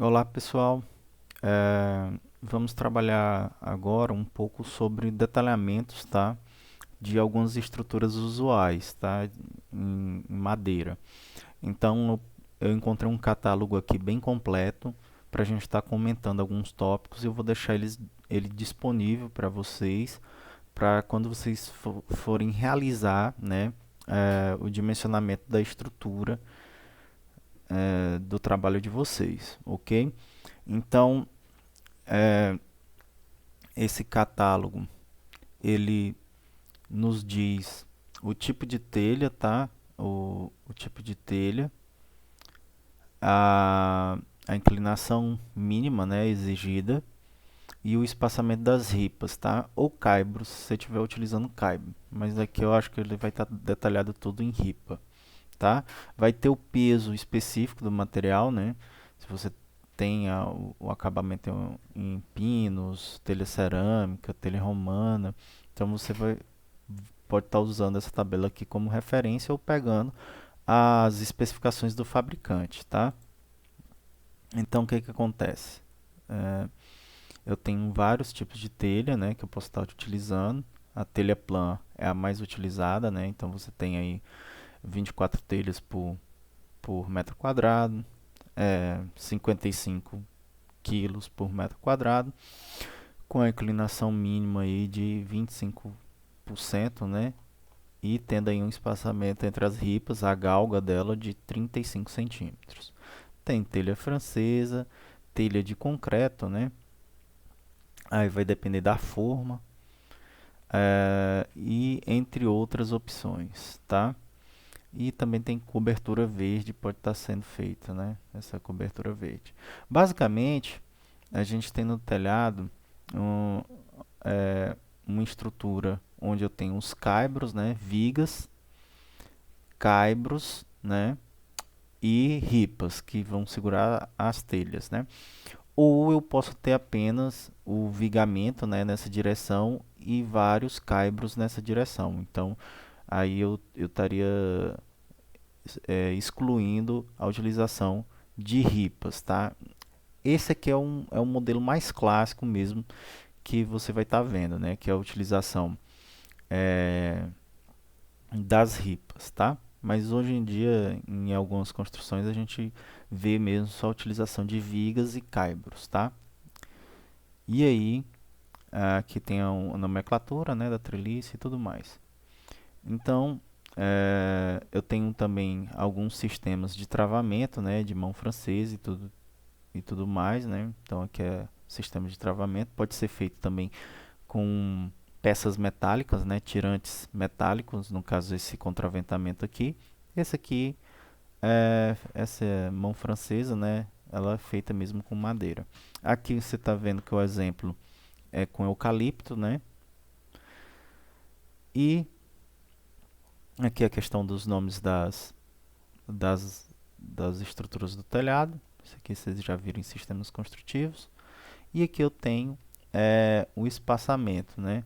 Olá pessoal, vamos trabalhar agora um pouco sobre detalhamentos, tá? De algumas estruturas usuais, tá? Em madeira. Então eu encontrei um catálogo aqui bem completo para a gente estar comentando alguns tópicos. Eu vou deixar ele disponível para vocês, para quando vocês forem realizar, né? O dimensionamento da estrutura do trabalho de vocês, ok? Então, é, esse catálogo ele nos diz o tipo de telha, tá? O tipo de telha, a, a inclinação mínima, né, exigida e o espaçamento das ripas, tá? Ou caibros, se você estiver utilizando caibro. Mas aqui eu acho que ele vai estar detalhado tudo em ripa, tá? Vai ter o peso específico do material, né? Se você tem o acabamento em pinos, telha cerâmica, telha romana, então você pode estar usando essa tabela aqui como referência ou pegando as especificações do fabricante, tá? Então o que que acontece? É, eu tenho vários tipos de telha, né, que eu posso estar utilizando. A telha plan é a mais utilizada, né? Então você tem aí 24 telhas por metro quadrado, 55 quilos por metro quadrado, com a inclinação mínima aí de 25%, né? E tendo aí um espaçamento entre as ripas, a galga dela de 35 centímetros. Tem telha francesa, telha de concreto, né? Aí vai depender da forma, e entre outras opções, tá? E também tem cobertura verde, pode estar sendo feita, né? Essa cobertura verde. Basicamente, a gente tem no telhado um, uma estrutura onde eu tenho os caibros, né? Vigas, caibros, né? E ripas que vão segurar as telhas, né? Ou eu posso ter apenas o vigamento, né, nessa direção e vários caibros nessa direção. Então, aí eu estaria excluindo a utilização de ripas, tá? Esse aqui é um modelo mais clássico mesmo que você vai estar vendo, né? Que é a utilização é, das ripas, tá? Mas hoje em dia, em algumas construções, a gente vê mesmo só a utilização de vigas e caibros, tá? E aí, aqui tem a nomenclatura, né, da treliça e tudo mais. Então, eu tenho também alguns sistemas de travamento, né, de mão francesa e tudo mais, né? Então, aqui é sistema de travamento. Pode ser feito também com peças metálicas, né, tirantes metálicos, no caso esse contraventamento aqui. Esse aqui, essa mão francesa, né, ela é feita mesmo com madeira. Aqui você está vendo que o exemplo é com eucalipto, né? E aqui a questão dos nomes das, das estruturas do telhado. Isso aqui vocês já viram em sistemas construtivos. E aqui eu tenho o espaçamento, né?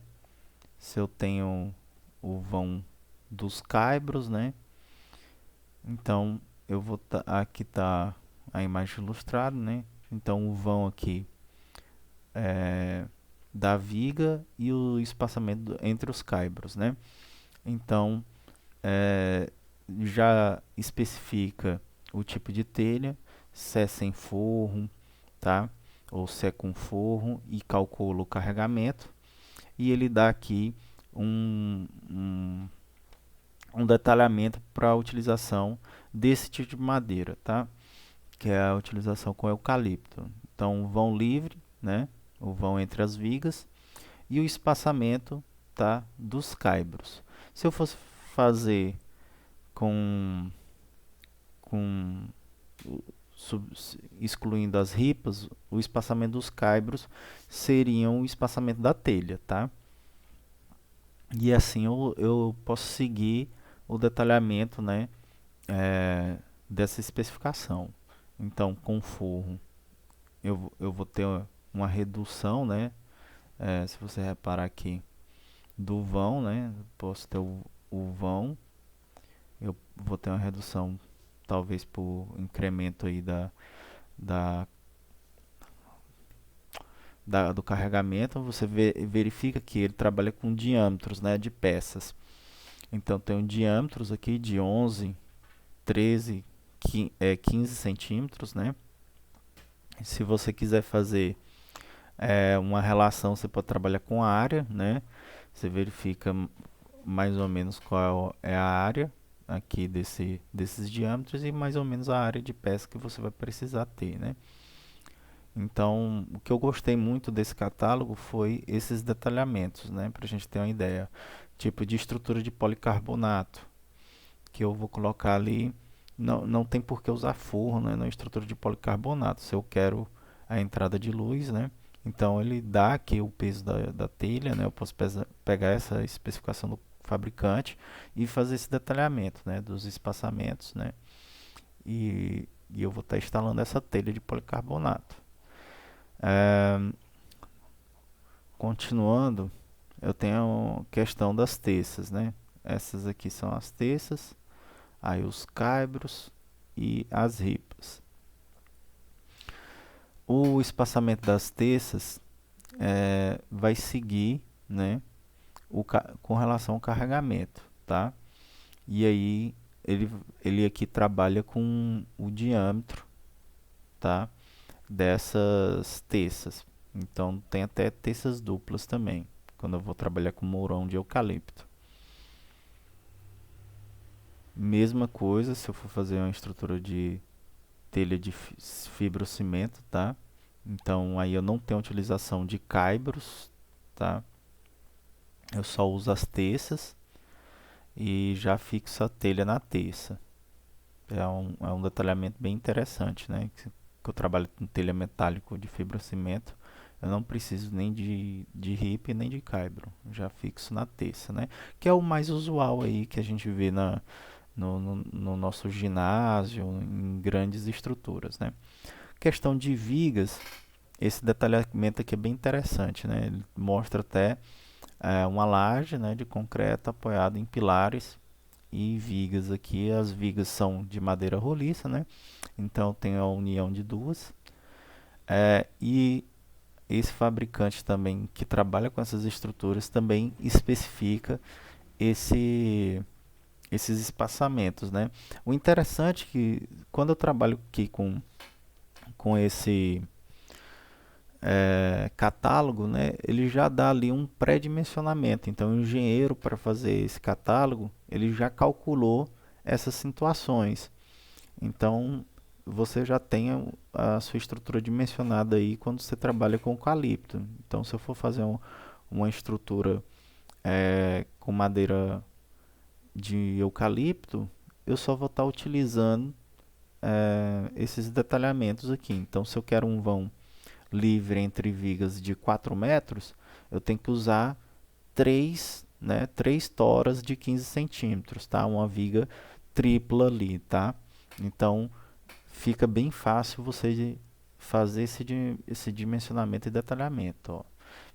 Se eu tenho o vão dos caibros, né? Então eu vou aqui tá a imagem ilustrada, né? Então o vão aqui da viga e o espaçamento entre os caibros, né? Então já especifica o tipo de telha, se é sem forro, tá? Ou se é com forro e calcula o carregamento. E ele dá aqui um detalhamento para a utilização desse tipo de madeira, tá? Que é a utilização com eucalipto. Então, vão livre, né? O vão entre as vigas e o espaçamento, tá? Dos caibros. Se eu fosse fazer com com sub, excluindo as ripas, o espaçamento dos caibros seriam o espaçamento da telha, tá? E assim eu posso seguir o detalhamento, né, dessa especificação. Então, com forro, eu vou ter uma redução, né? Se você reparar aqui, do vão, né? Posso ter o vão, eu vou ter uma redução, talvez por incremento aí da do carregamento, você verifica que ele trabalha com diâmetros, né, de peças. Então tem um diâmetros aqui de 11, 13, 15 centímetros, né? Se você quiser fazer uma relação, você pode trabalhar com a área, né? Você verifica mais ou menos qual é a área aqui desses diâmetros e mais ou menos a área de peça que você vai precisar ter, né? Então, o que eu gostei muito desse catálogo foi esses detalhamentos, né? Para a gente ter uma ideia. Tipo de estrutura de policarbonato, que eu vou colocar ali. Não tem por que usar forro, né, na estrutura de policarbonato. Se eu quero a entrada de luz, né? Então ele dá aqui o peso da telha, né? Eu posso pegar essa especificação do fabricante e fazer esse detalhamento, né? Dos espaçamentos, né? E eu vou estar instalando essa telha de policarbonato. Continuando, eu tenho a questão das teças, né? Essas aqui são as teças, aí os caibros e as ripas. O espaçamento das teças vai seguir, né, com relação ao carregamento, tá? E aí ele aqui trabalha com o diâmetro, tá, dessas teças. Então tem até teças duplas também, quando eu vou trabalhar com mourão de eucalipto. Mesma coisa se eu for fazer uma estrutura de telha de fibrocimento, tá? Então aí eu não tenho utilização de caibros, tá? Eu só uso as teças e já fixo a telha na teça. É um detalhamento bem interessante, né? Que eu trabalho com telha metálico de fibrocimento, eu não preciso nem de RIP nem de caibro, já fixo na teça, né? Que é o mais usual aí que a gente vê no nosso ginásio, em grandes estruturas, né? Questão de vigas, esse detalhamento aqui é bem interessante, né? Ele mostra até uma laje, né, de concreto apoiada em pilares e vigas aqui. As vigas são de madeira roliça, né? Então tem a união de duas. E esse fabricante também que trabalha com essas estruturas também especifica esses espaçamentos, né? O interessante é que quando eu trabalho aqui com esse catálogo, né, ele já dá ali um pré-dimensionamento. Então, o engenheiro, para fazer esse catálogo, ele já calculou essas situações. Então, você já tem a sua estrutura dimensionada aí quando você trabalha com eucalipto. Então, se eu for fazer uma estrutura com madeira de eucalipto, eu só vou estar utilizando esses detalhamentos aqui. Então, se eu quero um vão livre entre vigas de 4 metros, eu tenho que usar 3 toras de 15 centímetros, tá? Uma viga tripla ali, tá? Então, fica bem fácil você fazer esse dimensionamento e detalhamento, ó.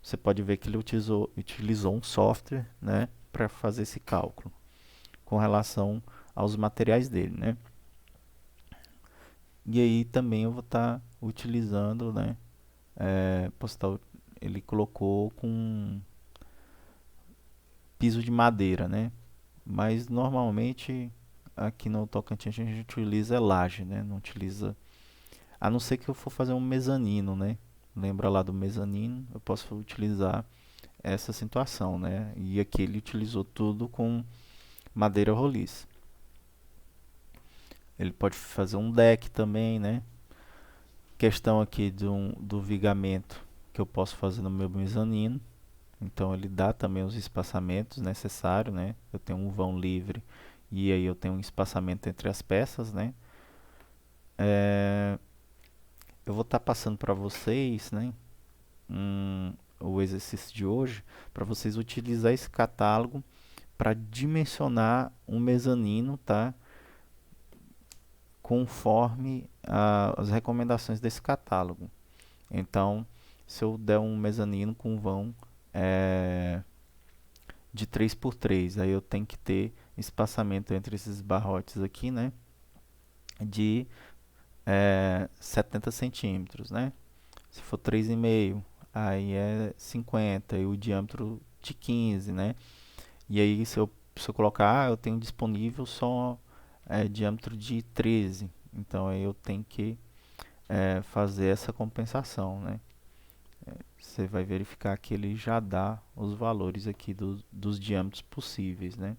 Você pode ver que ele utilizou um software, né, para fazer esse cálculo com relação aos materiais dele, né? E aí também eu vou estar utilizando, né, ele colocou com piso de madeira, né? Mas normalmente aqui no Tocantins a gente utiliza laje, né? Não utiliza, a não ser que eu for fazer um mezanino, né? Lembra lá do mezanino? Eu posso utilizar essa situação, né? E aqui ele utilizou tudo com madeira roliça. Ele pode fazer um deck também, né? Questão aqui do vigamento que eu posso fazer no meu mezanino. Então ele dá também os espaçamentos necessários, né? Eu tenho um vão livre e aí eu tenho um espaçamento entre as peças, né? Eu vou estar passando para vocês, né? O exercício de hoje para vocês utilizar esse catálogo para dimensionar um mezanino, tá? Conforme as recomendações desse catálogo. Então, se eu der um mezanino com vão de 3x3, aí eu tenho que ter espaçamento entre esses barrotes aqui, né, de 70 centímetros, né? Se for 3,5, aí é 50, e o diâmetro de 15, né? E aí se eu colocar, eu tenho disponível só diâmetro de 13, então aí eu tenho que fazer essa compensação, né? Você vai verificar que ele já dá os valores aqui dos diâmetros possíveis, né?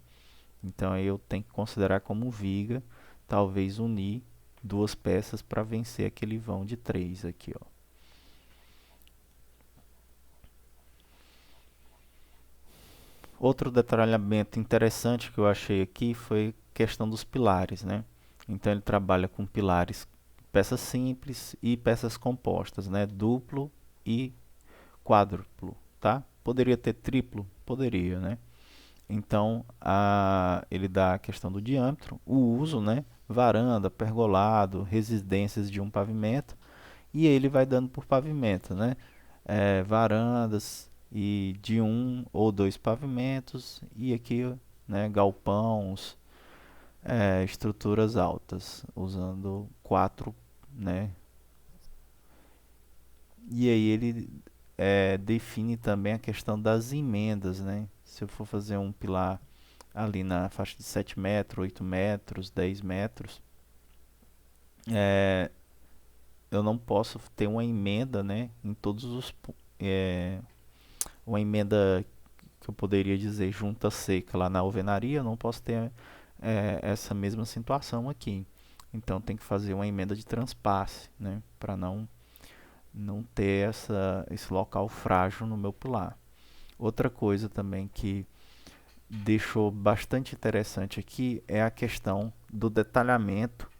Então aí eu tenho que considerar como viga, talvez unir duas peças para vencer aquele vão de 3 aqui, ó. Outro detalhamento interessante que eu achei aqui foi a questão dos pilares, né? Então ele trabalha com pilares, peças simples e peças compostas, né? Duplo e quádruplo, tá? Poderia ter triplo? Poderia, né? Então, ele dá a questão do diâmetro, o uso, né? Varanda, pergolado, residências de um pavimento, e ele vai dando por pavimento, né? Varandas e de um ou dois pavimentos, e aqui, né? Galpões, estruturas altas, usando quatro, né? E aí ele define também a questão das emendas, né? Se eu for fazer um pilar ali na faixa de 7 metros, 8 metros, 10 metros, é, eu não posso ter uma emenda, né, em todos uma emenda que eu poderia dizer junta seca lá na alvenaria, eu não posso ter essa mesma situação aqui. Então tem que fazer uma emenda de transpasse, né, para não ter esse local frágil no meu pilar. Outra coisa também que deixou bastante interessante aqui é a questão do detalhamento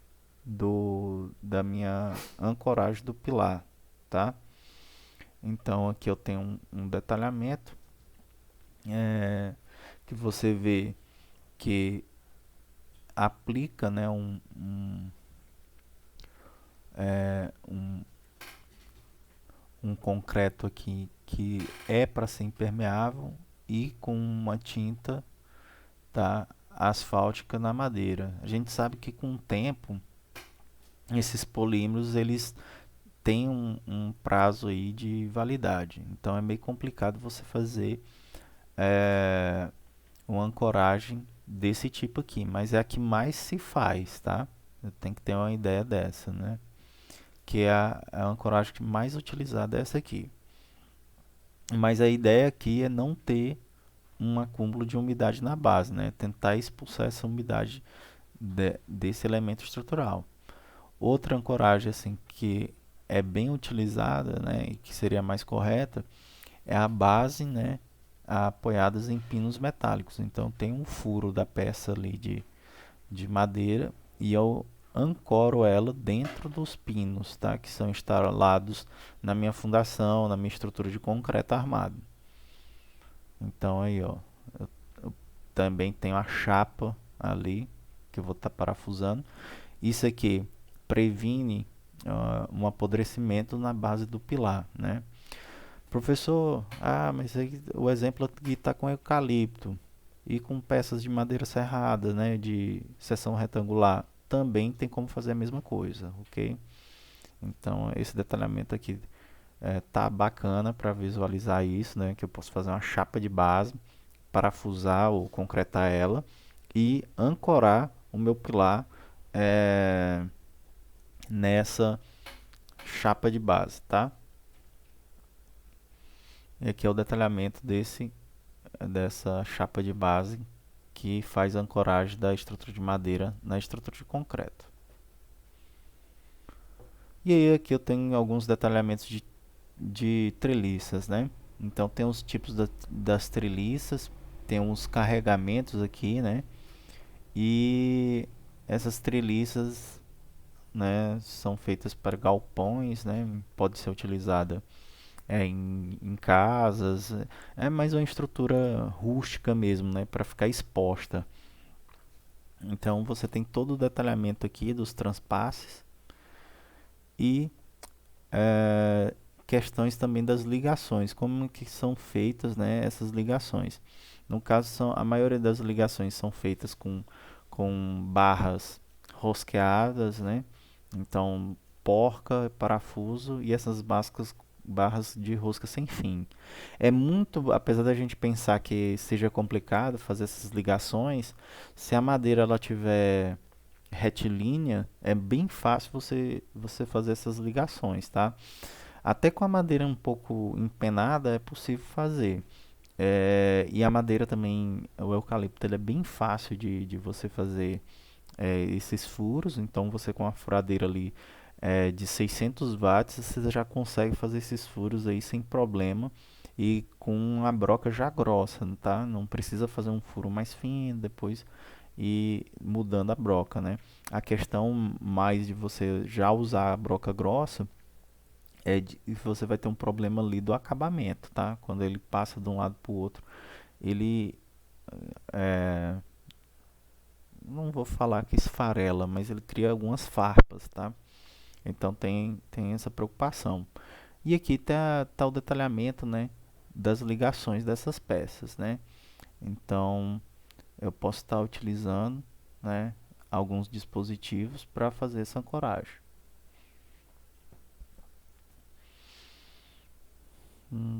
da minha ancoragem do pilar, tá? Então aqui eu tenho um detalhamento que você vê que aplica, né, um, um concreto aqui que é para ser impermeável e com uma tinta, tá, asfáltica na madeira. A gente sabe que com o tempo esses polímeros eles têm um prazo aí de validade, então é meio complicado você fazer é, uma ancoragem desse tipo aqui, mas é a que mais se faz, tá? Eu tenho que ter uma ideia dessa, né? Que é a ancoragem mais utilizada é essa aqui. Mas a ideia aqui é não ter um acúmulo de umidade na base, né? Tentar expulsar essa umidade desse elemento estrutural. Outra ancoragem assim que é bem utilizada, né, e que seria mais correta, é a base, né, apoiadas em pinos metálicos. Então tem um furo da peça ali de madeira e eu ancoro ela dentro dos pinos, tá, que são instalados na minha fundação, na minha estrutura de concreto armado. Então aí, ó, eu também tenho a chapa ali que eu vou estar parafusando. Isso aqui previne um apodrecimento na base do pilar, né? Professor, mas aí o exemplo aqui está com eucalipto e com peças de madeira serrada, né, de seção retangular, também tem como fazer a mesma coisa, ok? Então esse detalhamento aqui tá bacana para visualizar isso, né, que eu posso fazer uma chapa de base, parafusar ou concretar ela e ancorar o meu pilar é, nessa chapa de base, tá? E aqui é o detalhamento dessa chapa de base que faz a ancoragem da estrutura de madeira na estrutura de concreto. E aí aqui eu tenho alguns detalhamentos de treliças, né? Então tem os tipos das treliças, tem uns carregamentos aqui, né? E essas treliças, né, são feitas para galpões, né? Pode ser utilizada em casas, é mais uma estrutura rústica mesmo, né, para ficar exposta. Então você tem todo o detalhamento aqui dos transpasses e é, questões também das ligações, como que são feitas, né, essas ligações. No caso, a maioria das ligações são feitas com barras rosqueadas, né? Então, porca, parafuso e essas barras de rosca sem fim. É muito, apesar da gente pensar que seja complicado fazer essas ligações, se a madeira ela tiver retilínea, é bem fácil você fazer essas ligações, tá? Até com a madeira um pouco empenada é possível fazer. E a madeira também, o eucalipto, ele é bem fácil de você fazer esses furos. Então você com a furadeira ali de 600 watts, você já consegue fazer esses furos aí sem problema e com a broca já grossa, tá? Não precisa fazer um furo mais fino depois e mudando a broca, né? A questão mais de você já usar a broca grossa e você vai ter um problema ali do acabamento, tá? Quando ele passa de um lado para o outro, ele é, não vou falar que esfarela, mas ele cria algumas farpas, tá? Então tem essa preocupação. E aqui tá o detalhamento, né, das ligações dessas peças, né? Então eu posso estar utilizando, né, alguns dispositivos para fazer essa ancoragem.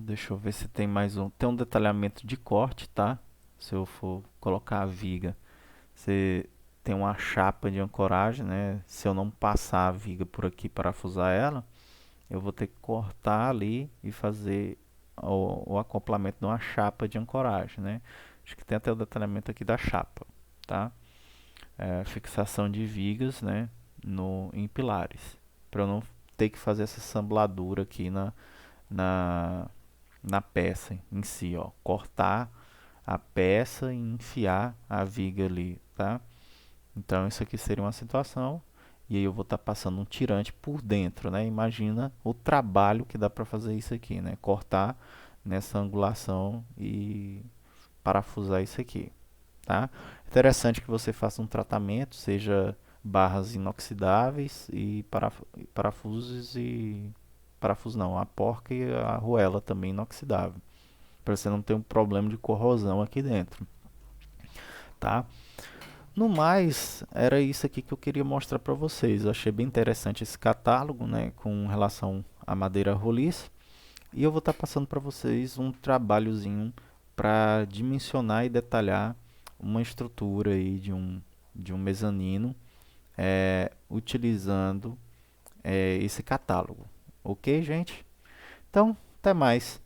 Deixa eu ver se tem mais um. Tem um detalhamento de corte, tá? Se eu for colocar a viga, você tem uma chapa de ancoragem, né? Se eu não passar a viga por aqui, parafusar ela, eu vou ter que cortar ali e fazer o acoplamento de uma chapa de ancoragem, né? Acho que tem até o detalhamento aqui da chapa, tá? Fixação de vigas, né? Em pilares, para eu não ter que fazer essa assembladura aqui na, na peça em si, ó. Cortar a peça e enfiar a viga ali, tá? Então isso aqui seria uma situação. E aí eu vou estar passando um tirante por dentro, né? Imagina o trabalho que dá para fazer isso aqui, né? Cortar nessa angulação e parafusar isso aqui, tá? Interessante que você faça um tratamento, seja barras inoxidáveis e parafusos e parafuso não, a porca e a arruela também inoxidável, para você não ter um problema de corrosão aqui dentro, tá? No mais, era isso aqui que eu queria mostrar para vocês. Eu achei bem interessante esse catálogo, né, com relação à madeira roliça. E eu vou estar passando para vocês um trabalhozinho para dimensionar e detalhar uma estrutura aí de um mezanino, utilizando esse catálogo. Ok, gente? Então, até mais.